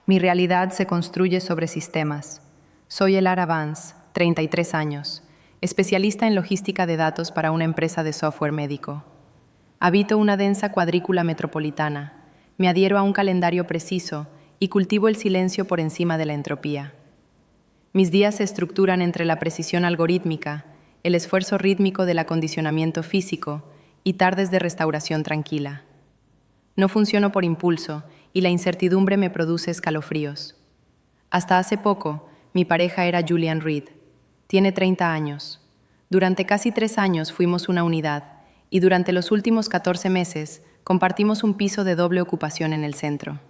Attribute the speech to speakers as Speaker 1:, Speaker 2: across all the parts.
Speaker 1: Mi realidad se construye sobre sistemas. Soy Elara Vance, 33 años, especialista en logística de datos para una empresa de software médico. Habito una densa cuadrícula metropolitana, me adhiero a un calendario preciso y cultivo el silencio por encima de la entropía. Mis días se estructuran entre la precisión algorítmica, el esfuerzo rítmico del acondicionamiento físico y tardes de restauración tranquila. No funciono por impulso y la incertidumbre me produce escalofríos. Hasta hace poco, mi pareja era Julian Reed. Tiene 30 años. Durante casi 3 años fuimos una unidad y durante los últimos 14 meses compartimos un piso de doble ocupación en el centro.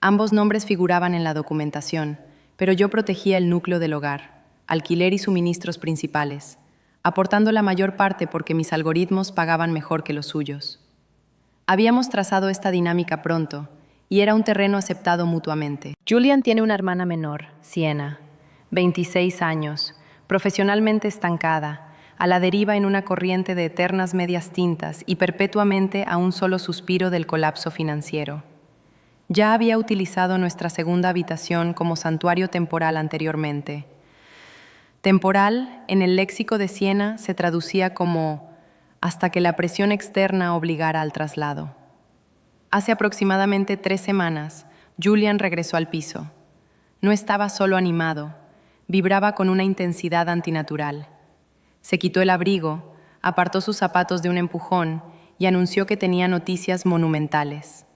Speaker 1: Ambos nombres figuraban en la documentación, pero yo protegía el núcleo del hogar, alquiler y suministros principales, aportando la mayor parte porque mis algoritmos pagaban mejor que los suyos. Habíamos trazado esta dinámica pronto, y era un terreno aceptado mutuamente. Julian tiene una hermana menor, Sienna, 26 años, profesionalmente estancada, a la deriva en una corriente de eternas medias tintas y perpetuamente a un solo suspiro del colapso financiero. Ya había utilizado nuestra segunda habitación como santuario temporal anteriormente. Temporal, en el léxico de Sienna, se traducía como hasta que la presión externa obligara al traslado. Hace aproximadamente 3 semanas, Julian regresó al piso. No estaba solo animado, vibraba con una intensidad antinatural. Se quitó el abrigo, apartó sus zapatos de un empujón y anunció que tenía noticias monumentales.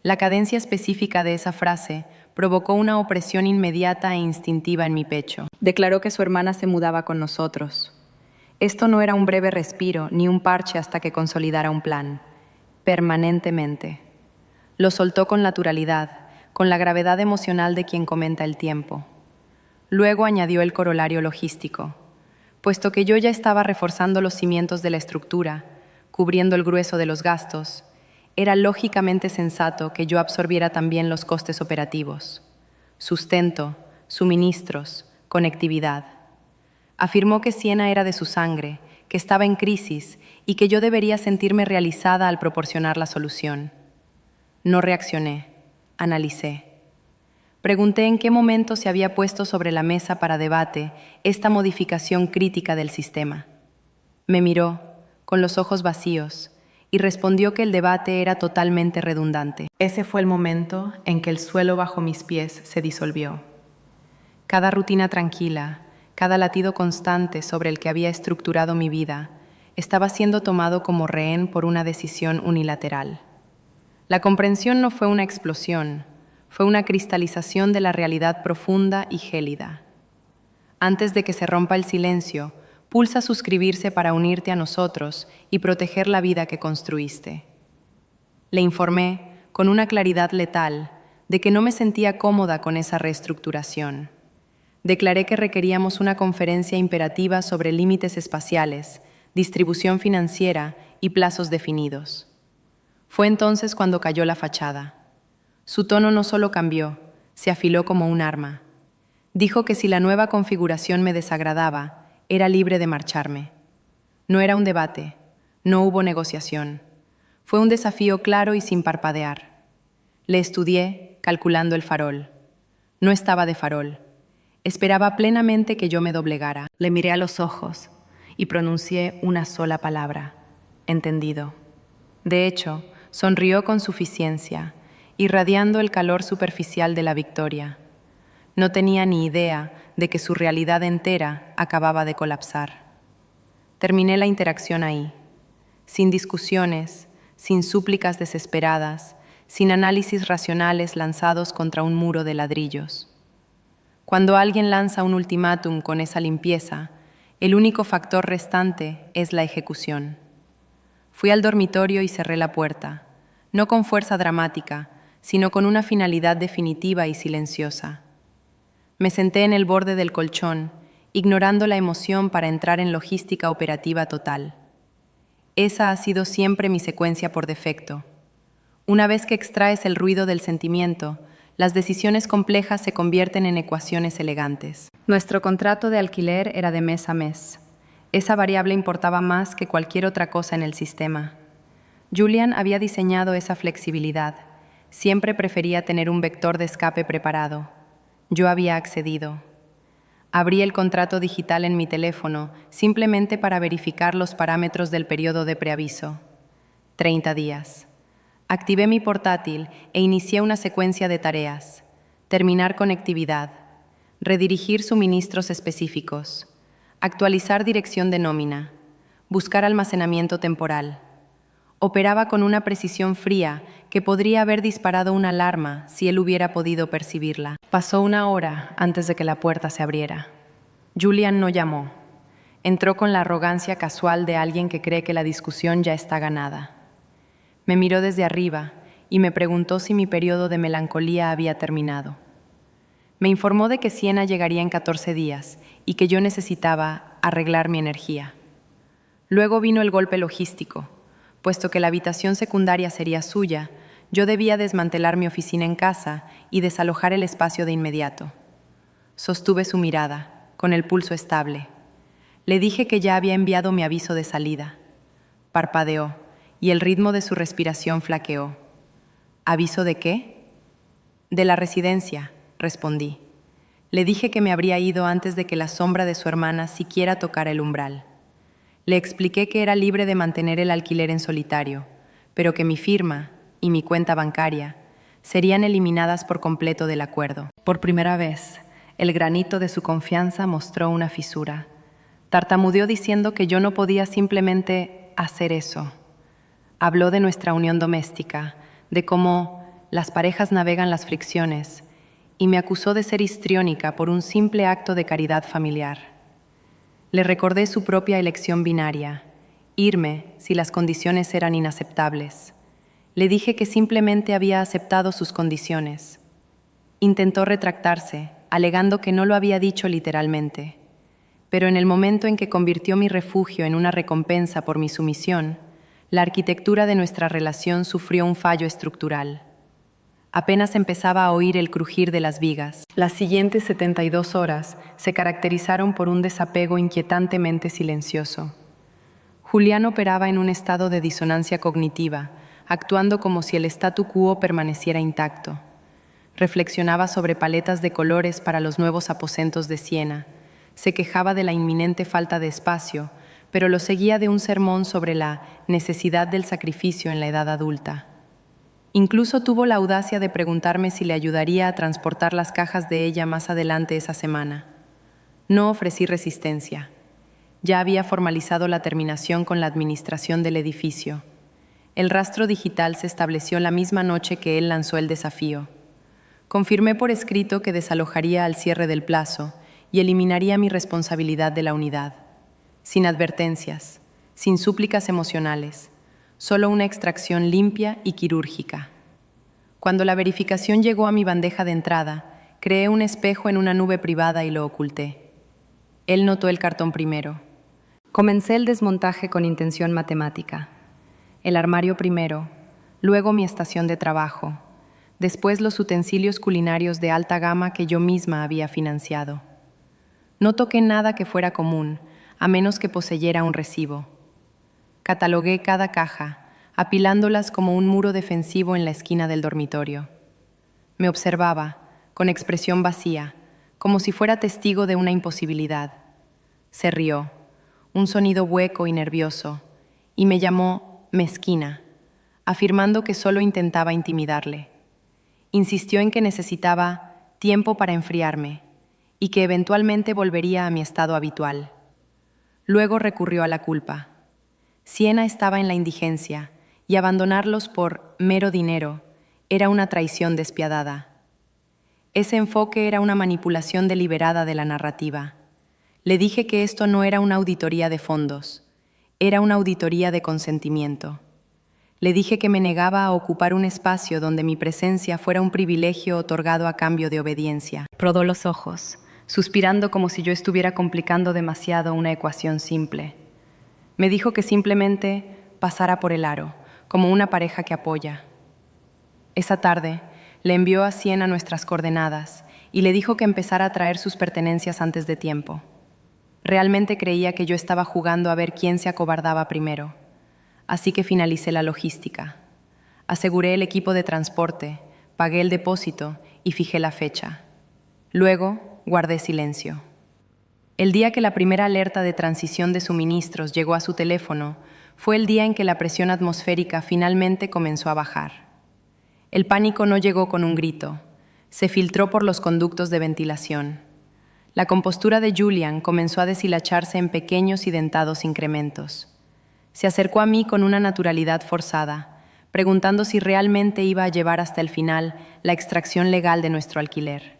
Speaker 1: La cadencia específica de esa frase provocó una opresión inmediata e instintiva en mi pecho. Declaró que su hermana se mudaba con nosotros. Esto no era un breve respiro ni un parche hasta que consolidara un plan. Permanentemente. Lo soltó con naturalidad, con la gravedad emocional de quien comenta el tiempo. Luego añadió el corolario logístico. Puesto que yo ya estaba reforzando los cimientos de la estructura, cubriendo el grueso de los gastos, era lógicamente sensato que yo absorbiera también los costes operativos. Sustento, suministros, conectividad. Afirmó que Sienna era de su sangre, que estaba en crisis y que yo debería sentirme realizada al proporcionar la solución. No reaccioné, analicé. Pregunté en qué momento se había puesto sobre la mesa para debate esta modificación crítica del sistema. Me miró, con los ojos vacíos, y respondió que el debate era totalmente redundante. Ese fue el momento en que el suelo bajo mis pies se disolvió. Cada rutina tranquila, cada latido constante sobre el que había estructurado mi vida, estaba siendo tomado como rehén por una decisión unilateral. La comprensión no fue una explosión, fue una cristalización de la realidad profunda y gélida. Antes de que se rompa el silencio, pulsa suscribirse para unirte a nosotros y proteger la vida que construiste. Le informé, con una claridad letal, de que no me sentía cómoda con esa reestructuración. Declaré que requeríamos una conferencia imperativa sobre límites espaciales, distribución financiera y plazos definidos. Fue entonces cuando cayó la fachada. Su tono no solo cambió, se afiló como un arma. Dijo que si la nueva configuración me desagradaba, era libre de marcharme. No era un debate, no hubo negociación. Fue un desafío claro y sin parpadear. Le estudié, calculando el farol. No estaba de farol. Esperaba plenamente que yo me doblegara. Le miré a los ojos y pronuncié una sola palabra: entendido. De hecho, sonrió con suficiencia, irradiando el calor superficial de la victoria. No tenía ni idea de que su realidad entera acababa de colapsar. Terminé la interacción ahí, sin discusiones, sin súplicas desesperadas, sin análisis racionales lanzados contra un muro de ladrillos. Cuando alguien lanza un ultimátum con esa limpieza, el único factor restante es la ejecución. Fui al dormitorio y cerré la puerta, no con fuerza dramática, sino con una finalidad definitiva y silenciosa. Me senté en el borde del colchón, ignorando la emoción para entrar en logística operativa total. Esa ha sido siempre mi secuencia por defecto. Una vez que extraes el ruido del sentimiento, las decisiones complejas se convierten en ecuaciones elegantes. Nuestro contrato de alquiler era de mes a mes. Esa variable importaba más que cualquier otra cosa en el sistema. Julian había diseñado esa flexibilidad, Siempre prefería tener un vector de escape preparado. Yo había accedido. Abrí el contrato digital en mi teléfono simplemente para verificar los parámetros del periodo de preaviso. 30 días. Activé mi portátil e inicié una secuencia de tareas. Terminar conectividad. Redirigir suministros específicos. Actualizar dirección de nómina. Buscar almacenamiento temporal. Operaba con una precisión fría que podría haber disparado una alarma si él hubiera podido percibirla. Pasó una hora antes de que la puerta se abriera. Julian no llamó. Entró con la arrogancia casual de alguien que cree que la discusión ya está ganada. Me miró desde arriba y me preguntó si mi periodo de melancolía había terminado. Me informó de que Siena llegaría en 14 días y que yo necesitaba arreglar mi energía. Luego vino el golpe logístico. Puesto que la habitación secundaria sería suya, yo debía desmantelar mi oficina en casa y desalojar el espacio de inmediato. Sostuve su mirada, con el pulso estable. Le dije que ya había enviado mi aviso de salida. Parpadeó, y el ritmo de su respiración flaqueó. ¿Aviso de qué? De la residencia, respondí. Le dije que me habría ido antes de que la sombra de su hermana siquiera tocara el umbral. Le expliqué que era libre de mantener el alquiler en solitario, pero que mi firma y mi cuenta bancaria serían eliminadas por completo del acuerdo. Por primera vez, el granito de su confianza mostró una fisura. Tartamudeó diciendo que yo no podía simplemente hacer eso. Habló de nuestra unión doméstica, de cómo las parejas navegan las fricciones, y me acusó de ser histriónica por un simple acto de caridad familiar. Le recordé su propia elección binaria, irme si las condiciones eran inaceptables. Le dije que simplemente había aceptado sus condiciones. Intentó retractarse, alegando que no lo había dicho literalmente. Pero en el momento en que convirtió mi refugio en una recompensa por mi sumisión, la arquitectura de nuestra relación sufrió un fallo estructural. Apenas empezaba a oír el crujir de las vigas. Las siguientes 72 horas se caracterizaron por un desapego inquietantemente silencioso. Julián operaba en un estado de disonancia cognitiva, actuando como si el statu quo permaneciera intacto. Reflexionaba sobre paletas de colores para los nuevos aposentos de Siena. Se quejaba de la inminente falta de espacio, pero lo seguía de un sermón sobre la necesidad del sacrificio en la edad adulta. Incluso tuvo la audacia de preguntarme si le ayudaría a transportar las cajas de ella más adelante esa semana. No ofrecí resistencia. Ya había formalizado la terminación con la administración del edificio. El rastro digital se estableció la misma noche que él lanzó el desafío. Confirmé por escrito que desalojaría al cierre del plazo y eliminaría mi responsabilidad de la unidad. Sin advertencias, sin súplicas emocionales, solo una extracción limpia y quirúrgica. Cuando la verificación llegó a mi bandeja de entrada, creé un espejo en una nube privada y lo oculté. Él notó el cartón primero. Comencé el desmontaje con intención matemática. El armario primero, luego mi estación de trabajo, después los utensilios culinarios de alta gama que yo misma había financiado. No toqué nada que fuera común, a menos que poseyera un recibo. Catalogué cada caja, apilándolas como un muro defensivo en la esquina del dormitorio. Me observaba, con expresión vacía, como si fuera testigo de una imposibilidad. Se rió, un sonido hueco y nervioso, y me llamó mezquina, afirmando que solo intentaba intimidarle. Insistió en que necesitaba tiempo para enfriarme y que eventualmente volvería a mi estado habitual. Luego recurrió a la culpa. Siena estaba en la indigencia y abandonarlos por mero dinero era una traición despiadada. Ese enfoque era una manipulación deliberada de la narrativa. Le dije que esto no era una auditoría de fondos, era una auditoría de consentimiento. Le dije que me negaba a ocupar un espacio donde mi presencia fuera un privilegio otorgado a cambio de obediencia. Rodó los ojos, suspirando como si yo estuviera complicando demasiado una ecuación simple. Me dijo que simplemente pasara por el aro, como una pareja que apoya. Esa tarde, le envió a Siena nuestras coordenadas y le dijo que empezara a traer sus pertenencias antes de tiempo. Realmente creía que yo estaba jugando a ver quién se acobardaba primero. Así que finalicé la logística. Aseguré el equipo de transporte pagué el depósito y fijé la fecha. Luego, guardé silencio. El día que la primera alerta de transición de suministros llegó a su teléfono, fue el día en que la presión atmosférica finalmente comenzó a bajar. El pánico no llegó con un grito, se filtró por los conductos de ventilación. La compostura de Julian comenzó a deshilacharse en pequeños y dentados incrementos. Se acercó a mí con una naturalidad forzada, preguntando si realmente iba a llevar hasta el final la extracción legal de nuestro alquiler.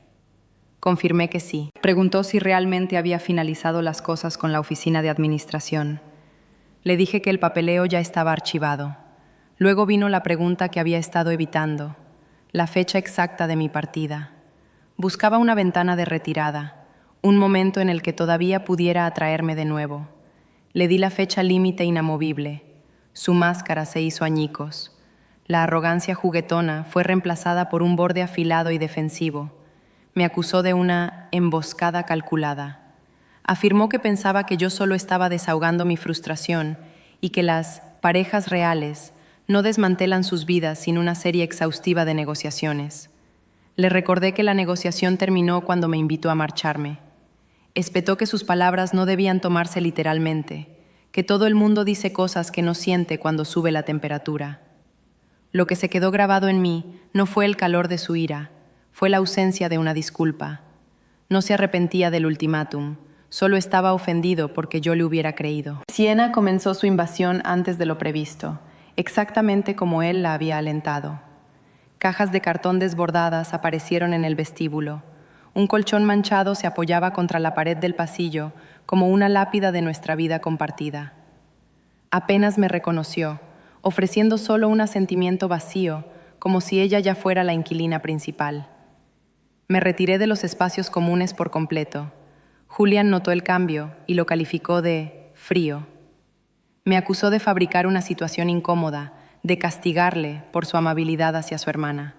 Speaker 1: Confirmé que sí. Preguntó si realmente había finalizado las cosas con la oficina de administración. Le dije que el papeleo ya estaba archivado. Luego vino la pregunta que había estado evitando, la fecha exacta de mi partida. Buscaba una ventana de retirada, un momento en el que todavía pudiera atraerme de nuevo. Le di la fecha límite inamovible. Su máscara se hizo añicos. La arrogancia juguetona fue reemplazada por un borde afilado y defensivo. Me acusó de una emboscada calculada. Afirmó que pensaba que yo solo estaba desahogando mi frustración y que las parejas reales no desmantelan sus vidas sin una serie exhaustiva de negociaciones. Le recordé que la negociación terminó cuando me invitó a marcharme. Espetó que sus palabras no debían tomarse literalmente, que todo el mundo dice cosas que no siente cuando sube la temperatura. Lo que se quedó grabado en mí no fue el calor de su ira, fue la ausencia de una disculpa. No se arrepentía del ultimátum, solo estaba ofendido porque yo le hubiera creído. Siena comenzó su invasión antes de lo previsto, exactamente como él la había alentado. Cajas de cartón desbordadas aparecieron en el vestíbulo. Un colchón manchado se apoyaba contra la pared del pasillo como una lápida de nuestra vida compartida. Apenas me reconoció, ofreciendo solo un asentimiento vacío, como si ella ya fuera la inquilina principal. Me retiré de los espacios comunes por completo. Julian notó el cambio y lo calificó de frío. Me acusó de fabricar una situación incómoda, de castigarle por su amabilidad hacia su hermana.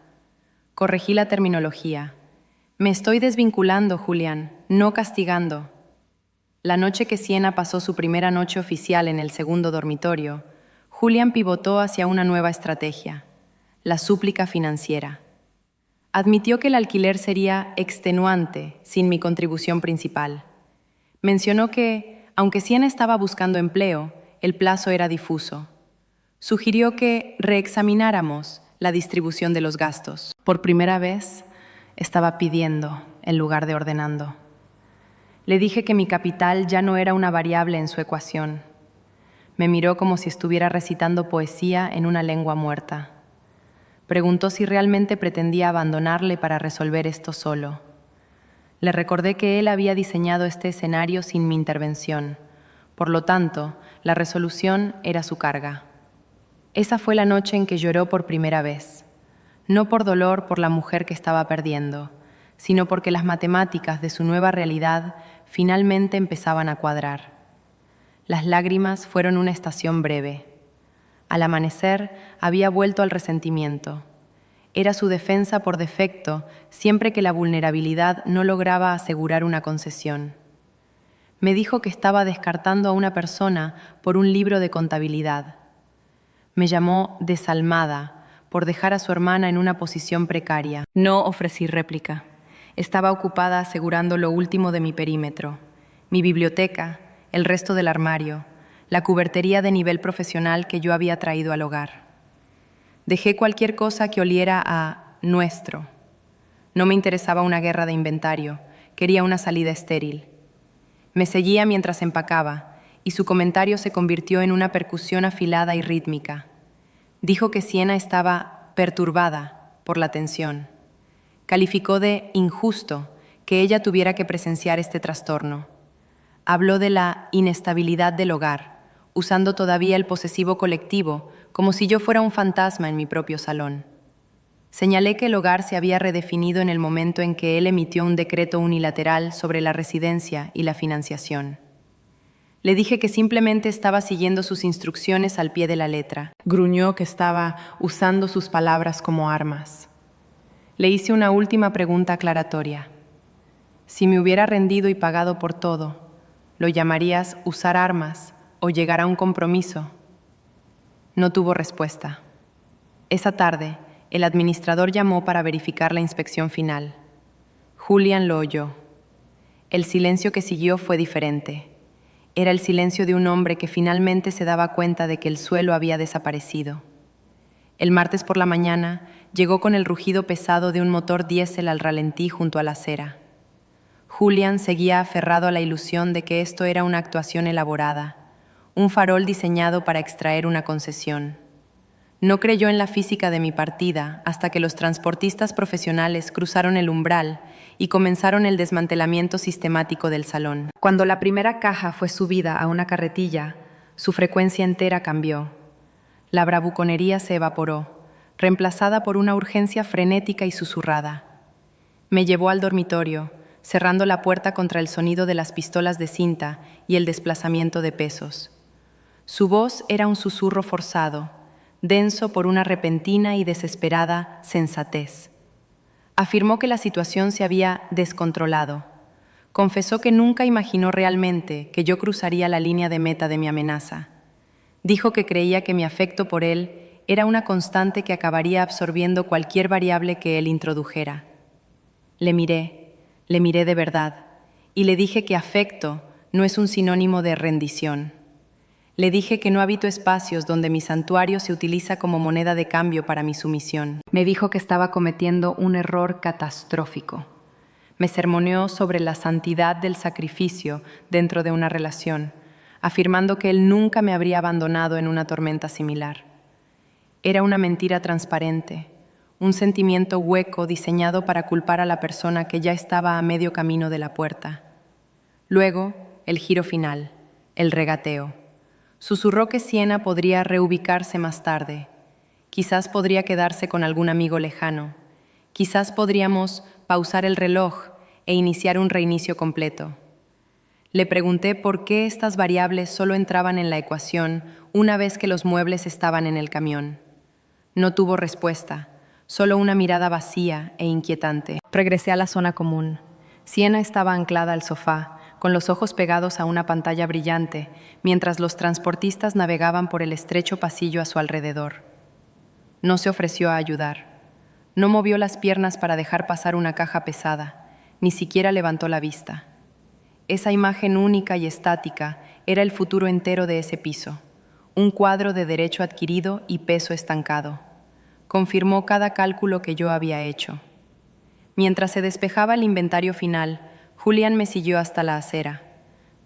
Speaker 1: Corregí la terminología. Me estoy desvinculando, Julian, no castigando. La noche que Siena pasó su primera noche oficial en el segundo dormitorio, Julian pivotó hacia una nueva estrategia, la súplica financiera. Admitió que el alquiler sería extenuante sin mi contribución principal. Mencionó que, aunque Siena estaba buscando empleo, el plazo era difuso. Sugirió que reexamináramos la distribución de los gastos. Por primera vez, estaba pidiendo en lugar de ordenando. Le dije que mi capital ya no era una variable en su ecuación. Me miró como si estuviera recitando poesía en una lengua muerta. Preguntó si realmente pretendía abandonarle para resolver esto solo. Le recordé que él había diseñado este escenario sin mi intervención. Por lo tanto, la resolución era su carga. Esa fue la noche en que lloró por primera vez. No por dolor por la mujer que estaba perdiendo, sino porque las matemáticas de su nueva realidad finalmente empezaban a cuadrar. Las lágrimas fueron una estación breve. Al amanecer, había vuelto al resentimiento. Era su defensa por defecto siempre que la vulnerabilidad no lograba asegurar una concesión. Me dijo que estaba descartando a una persona por un libro de contabilidad. Me llamó desalmada por dejar a su hermana en una posición precaria. No ofrecí réplica. Estaba ocupada asegurando lo último de mi perímetro, mi biblioteca, el resto del armario, la cubertería de nivel profesional que yo había traído al hogar. Dejé cualquier cosa que oliera a nuestro. No me interesaba una guerra de inventario, quería una salida estéril. Me seguía mientras empacaba, y su comentario se convirtió en una percusión afilada y rítmica. Dijo que Siena estaba perturbada por la tensión. Calificó de injusto que ella tuviera que presenciar este trastorno. Habló de la inestabilidad del hogar, usando todavía el posesivo colectivo como si yo fuera un fantasma en mi propio salón. Señalé que el hogar se había redefinido en el momento en que él emitió un decreto unilateral sobre la residencia y la financiación. Le dije que simplemente estaba siguiendo sus instrucciones al pie de la letra. Gruñó que estaba usando sus palabras como armas. Le hice una última pregunta aclaratoria. Si me hubiera rendido y pagado por todo, ¿lo llamarías usar armas o llegar a un compromiso? No tuvo respuesta. Esa tarde, el administrador llamó para verificar la inspección final. Julián lo oyó. El silencio que siguió fue diferente. Era el silencio de un hombre que finalmente se daba cuenta de que el suelo había desaparecido. El martes por la mañana llegó con el rugido pesado de un motor diésel al ralentí junto a la acera. Julián seguía aferrado a la ilusión de que esto era una actuación elaborada, un farol diseñado para extraer una concesión. No creyó en la física de mi partida hasta que los transportistas profesionales cruzaron el umbral y comenzaron el desmantelamiento sistemático del salón. Cuando la primera caja fue subida a una carretilla, su frecuencia entera cambió. La bravuconería se evaporó, reemplazada por una urgencia frenética y susurrada. Me llevó al dormitorio, cerrando la puerta contra el sonido de las pistolas de cinta y el desplazamiento de pesos. Su voz era un susurro forzado, denso por una repentina y desesperada sensatez. Afirmó que la situación se había descontrolado. Confesó que nunca imaginó realmente que yo cruzaría la línea de meta de mi amenaza. Dijo que creía que mi afecto por él era una constante que acabaría absorbiendo cualquier variable que él introdujera. Le miré de verdad, y le dije que afecto no es un sinónimo de rendición. Le dije que no habito espacios donde mi santuario se utiliza como moneda de cambio para mi sumisión. Me dijo que estaba cometiendo un error catastrófico. Me sermoneó sobre la santidad del sacrificio dentro de una relación, afirmando que él nunca me habría abandonado en una tormenta similar. Era una mentira transparente, un sentimiento hueco diseñado para culpar a la persona que ya estaba a medio camino de la puerta. Luego, el giro final, el regateo. Susurró que Siena podría reubicarse más tarde. Quizás podría quedarse con algún amigo lejano. Quizás podríamos pausar el reloj e iniciar un reinicio completo. Le pregunté por qué estas variables solo entraban en la ecuación una vez que los muebles estaban en el camión. No tuvo respuesta, solo una mirada vacía e inquietante. Regresé a la zona común. Siena estaba anclada al sofá, con los ojos pegados a una pantalla brillante, mientras los transportistas navegaban por el estrecho pasillo a su alrededor. No se ofreció a ayudar. No movió las piernas para dejar pasar una caja pesada, ni siquiera levantó la vista. Esa imagen única y estática era el futuro entero de ese piso, un cuadro de derecho adquirido y peso estancado. Confirmó cada cálculo que yo había hecho. Mientras se despejaba el inventario final, Julián me siguió hasta la acera.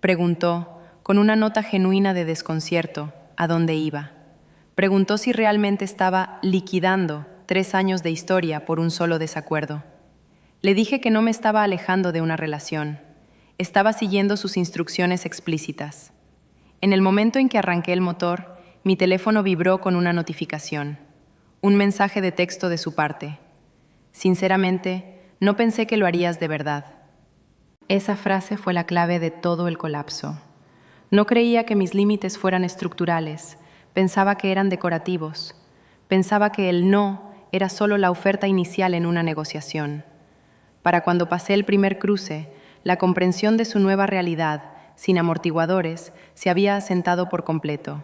Speaker 1: Preguntó, con una nota genuina de desconcierto, a dónde iba. Preguntó si realmente estaba liquidando 3 años de historia por un solo desacuerdo. Le dije que no me estaba alejando de una relación. Estaba siguiendo sus instrucciones explícitas. En el momento en que arranqué el motor, mi teléfono vibró con una notificación. Un mensaje de texto de su parte. Sinceramente, no pensé que lo harías de verdad. Esa frase fue la clave de todo el colapso. No creía que mis límites fueran estructurales, pensaba que eran decorativos, pensaba que el no era solo la oferta inicial en una negociación. Para cuando pasé el primer cruce, la comprensión de su nueva realidad, sin amortiguadores, se había asentado por completo.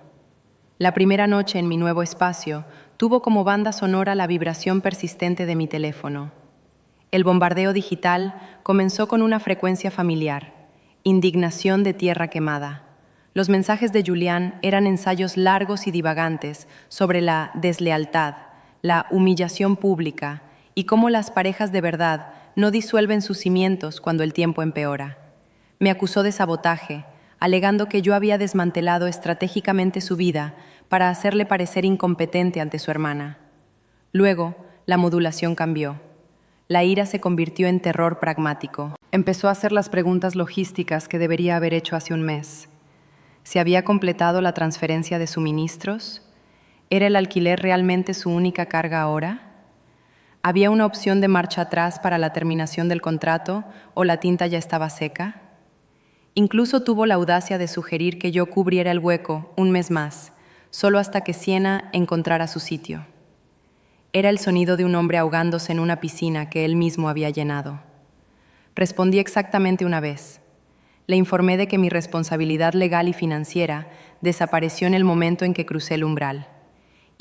Speaker 1: La primera noche en mi nuevo espacio tuvo como banda sonora la vibración persistente de mi teléfono. El bombardeo digital comenzó con una frecuencia familiar, indignación de tierra quemada. Los mensajes de Julián eran ensayos largos y divagantes sobre la deslealtad, la humillación pública y cómo las parejas de verdad no disuelven sus cimientos cuando el tiempo empeora. Me acusó de sabotaje, alegando que yo había desmantelado estratégicamente su vida para hacerle parecer incompetente ante su hermana. Luego, la modulación cambió. La ira se convirtió en terror pragmático. Empezó a hacer las preguntas logísticas que debería haber hecho hace un mes. ¿Se había completado la transferencia de suministros? ¿Era el alquiler realmente su única carga ahora? ¿Había una opción de marcha atrás para la terminación del contrato o la tinta ya estaba seca? Incluso tuvo la audacia de sugerir que yo cubriera el hueco un mes más, solo hasta que Siena encontrara su sitio. Era el sonido de un hombre ahogándose en una piscina que él mismo había llenado. Respondí exactamente una vez. Le informé de que mi responsabilidad legal y financiera desapareció en el momento en que crucé el umbral,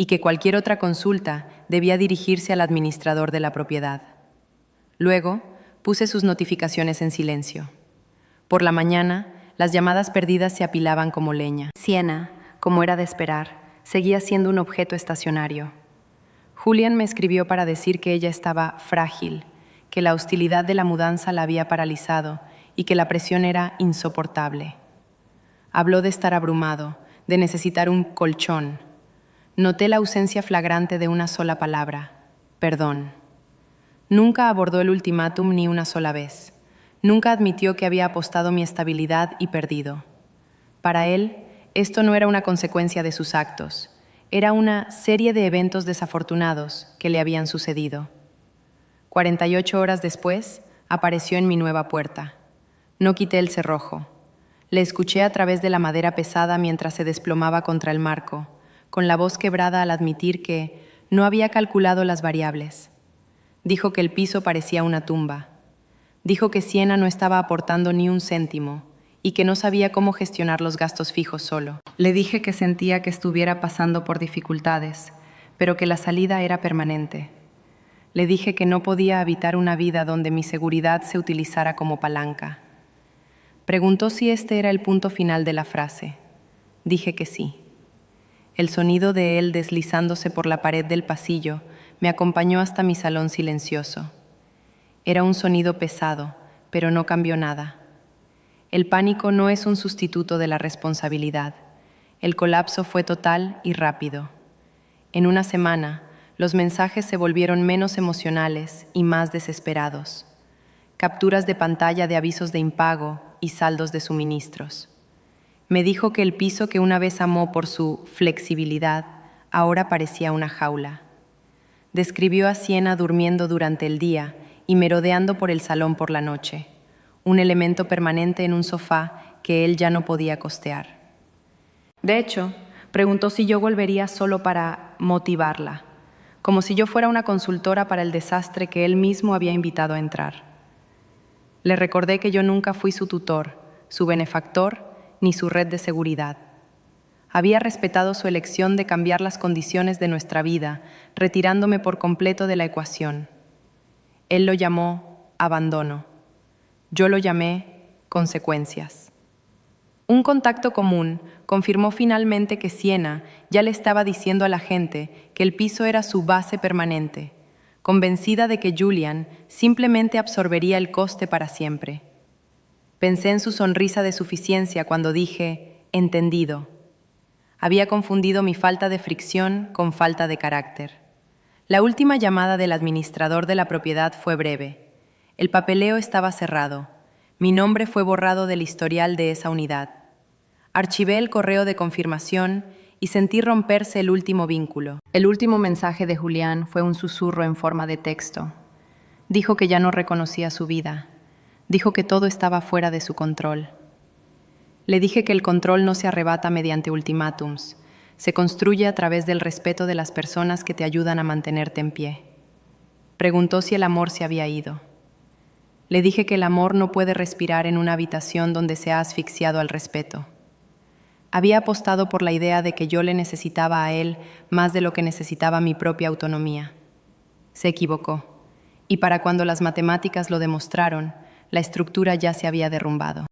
Speaker 1: y que cualquier otra consulta debía dirigirse al administrador de la propiedad. Luego, puse sus notificaciones en silencio. Por la mañana, las llamadas perdidas se apilaban como leña. Siena, como era de esperar, seguía siendo un objeto estacionario. Julian me escribió para decir que ella estaba frágil, que la hostilidad de la mudanza la había paralizado y que la presión era insoportable. Habló de estar abrumado, de necesitar un colchón. Noté la ausencia flagrante de una sola palabra: perdón. Nunca abordó el ultimátum ni una sola vez. Nunca admitió que había apostado mi estabilidad y perdido. Para él, esto no era una consecuencia de sus actos, era una serie de eventos desafortunados que le habían sucedido. 48 horas después, apareció en mi nueva puerta. No quité el cerrojo. Le escuché a través de la madera pesada mientras se desplomaba contra el marco, con la voz quebrada al admitir que no había calculado las variables. Dijo que el piso parecía una tumba. Dijo que Siena no estaba aportando ni un céntimo y que no sabía cómo gestionar los gastos fijos solo. Le dije que sentía que estuviera pasando por dificultades, pero que la salida era permanente. Le dije que no podía habitar una vida donde mi seguridad se utilizara como palanca. Preguntó si este era el punto final de la frase. Dije que sí. El sonido de él deslizándose por la pared del pasillo me acompañó hasta mi salón silencioso. Era un sonido pesado, pero no cambió nada. El pánico no es un sustituto de la responsabilidad. El colapso fue total y rápido. En una semana, los mensajes se volvieron menos emocionales y más desesperados. Capturas de pantalla de avisos de impago y saldos de suministros. Me dijo que el piso que una vez amó por su flexibilidad, ahora parecía una jaula. Describió a Siena durmiendo durante el día y merodeando por el salón por la noche, un elemento permanente en un sofá que él ya no podía costear. De hecho, preguntó si yo volvería solo para motivarla, como si yo fuera una consultora para el desastre que él mismo había invitado a entrar. Le recordé que yo nunca fui su tutor, su benefactor, ni su red de seguridad. Había respetado su elección de cambiar las condiciones de nuestra vida, retirándome por completo de la ecuación. Él lo llamó abandono. Yo lo llamé consecuencias. Un contacto común confirmó finalmente que Siena ya le estaba diciendo a la gente que el piso era su base permanente, convencida de que Julian simplemente absorbería el coste para siempre. Pensé en su sonrisa de suficiencia cuando dije, entendido. Había confundido mi falta de fricción con falta de carácter. La última llamada del administrador de la propiedad fue breve. El papeleo estaba cerrado. Mi nombre fue borrado del historial de esa unidad. Archivé el correo de confirmación y sentí romperse el último vínculo. El último mensaje de Julián fue un susurro en forma de texto. Dijo que ya no reconocía su vida. Dijo que todo estaba fuera de su control. Le dije que el control no se arrebata mediante ultimátums. Se construye a través del respeto de las personas que te ayudan a mantenerte en pie. Preguntó si el amor se había ido. Le dije que el amor no puede respirar en una habitación donde se ha asfixiado al respeto. Había apostado por la idea de que yo le necesitaba a él más de lo que necesitaba mi propia autonomía. Se equivocó, y para cuando las matemáticas lo demostraron, la estructura ya se había derrumbado.